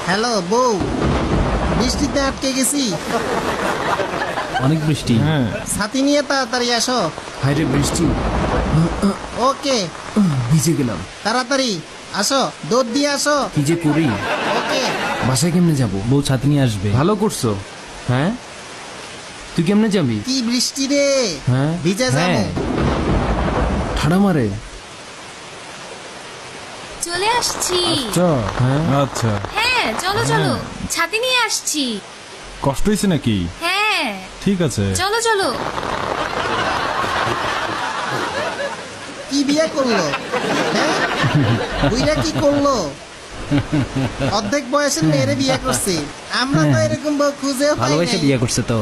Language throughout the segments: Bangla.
হ্যালো বউ, বৃষ্টিতে আটকে গেছি। অনেক বৃষ্টি। হ্যাঁ, ছাতি নিয়ে তাড়াতাড়ি আসো। হাইরে বৃষ্টি, ওকে, ভিজে গেলাম। তাড়াতাড়ি আসো, দৌড় দিয়ে আসো। কি যে করি, ওকে। বাসায় কেমনে যাব? বউ ছাতি নিয়ে আসবে। ভালো করছো। হ্যাঁ, তুই কেমনে যাবি? কি বৃষ্টি রে, হ্যাঁ, ভিজে যাবো। হ্যাঁ। ঠাড়া মারে। চলে আসছি। আচ্ছা, হ্যাঁ। আচ্ছা। হ্যাঁ চলো চলো, ছাতি নিয়ে আসছি। কষ্ট হয়েছে নাকি? হ্যাঁ ঠিক আছে। চলো চলো। কি বিয়ে করলো? হ্যাঁ, বুইরা কি করলো? অর্ধেক বয়সের মেয়েরে বিয়ে করছে। আমরা তো এরকম বউ খুঁজেও পাই ভালোবাসা নাই। বিয়ে করছে তো।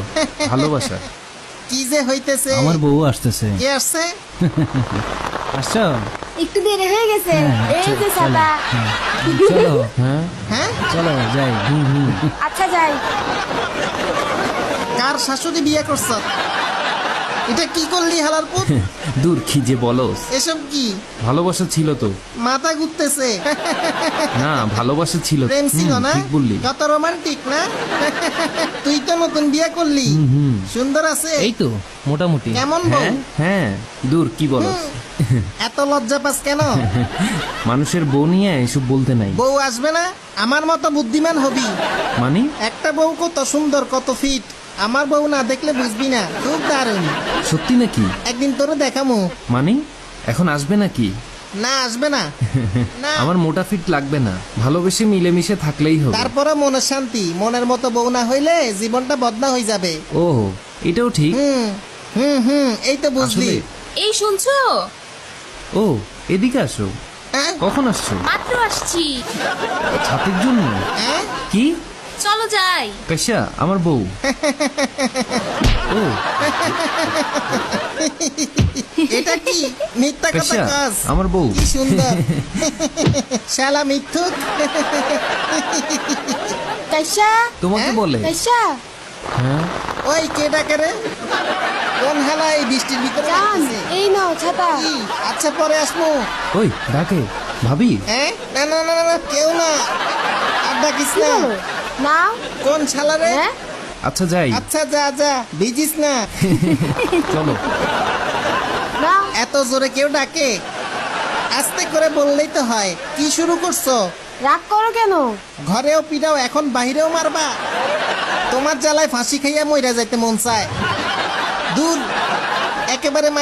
ভালোবাসা। কি যে হইতেছে। আমার বউ আসতেছে। কে আসছে? আসছো? একটু দেরি হয়ে গেছে। হ্যাঁ, এই যে ছাতা। চলো, হ্যাঁ, হ্যাঁ, চলো যাই। আচ্ছা যাই। কার শাশুড়ি বিয়ে করছ? এটা কি করলি হালার পুত? দূর কি যে বলস। এসব কি? ভালোবাসা ছিল তো। মাথা ঘুরতেছে। না, ভালোবাসা ছিল। প্রেম ছিল হুম, না? ঠিক বললি। কত রোমান্টিক না? তুই তো নতুন বিয়ে করলি। সুন্দর আছে। এই তো মোটামুটি। কেমন বউ? হ্যাঁ, হ্যাঁ, দূর কি বলস। এত লজ্জা পাস কেন? মানুষের বউ নিয়ে এসব বলতে নাই। বউ আসবে না? আমার মতো বুদ্ধিমান হবি। মানে একটা বউ কত সুন্দর, কত ফিট। আমার বউ না দেখলে বুঝবি না। খুব দারুণ। সত্যি নাকি? একদিন তোরে দেখামু। মানে এখন আসবে নাকি? না, আসবে না। না, আমার মোটা ফিট লাগবে না, ভালোবেসে মিলেমিশে থাকলেই হবে। তারপরে মনের শান্তি। মনের মতো বউ না হইলে জীবনটা বদনা হয়ে যাবে। ও, এটাও ঠিক। হুম হুম হুম, এই তো বুঝলি। আসলে? এই শুনছো? ও, এদিকে আসো। হ্যাঁ? কখন আসছো? মাত্র আসছি। ছাতির জন্য? হ্যাঁ? কি? চলো যাই। কাইসা আমার বউ? ও, এটা কি মিথ্যা কথা কাইসা কাজ? আমার বউ? কি সুন্দর। শালা মিথ্যুক। কাইসা, তোমাকে হ্যাঁ? বলে? কাইসা, হ্যাঁ, ওই কে ডাকে রে? কোন হালা এই বৃষ্টির ভিতরে জান, ডাকতেছে? এই নাও ছাতা। কি? আচ্ছা পরে আসবো। ওই ডাকে ভাবি। হ্যাঁ, না না না না, না, কেউ না। আর ডাকিস কি না। বলো? নাও। কোন শালা রে? হ্যাঁ? আচ্ছা যাই, আচ্ছা যা যা, ভিজিস না। চলো। নাও। এত জোরে কেউ ডাকে? আস্তে করে বললেই তো হয়। কি শুরু করছো? রাগ করো কেন? ঘরেও পিটাও, এখন বাহিরেও মারবা? তোমার জ্বালায় ফাঁসি খাইয়া মইরা যাইতে মন চায়। দূর, একেবারে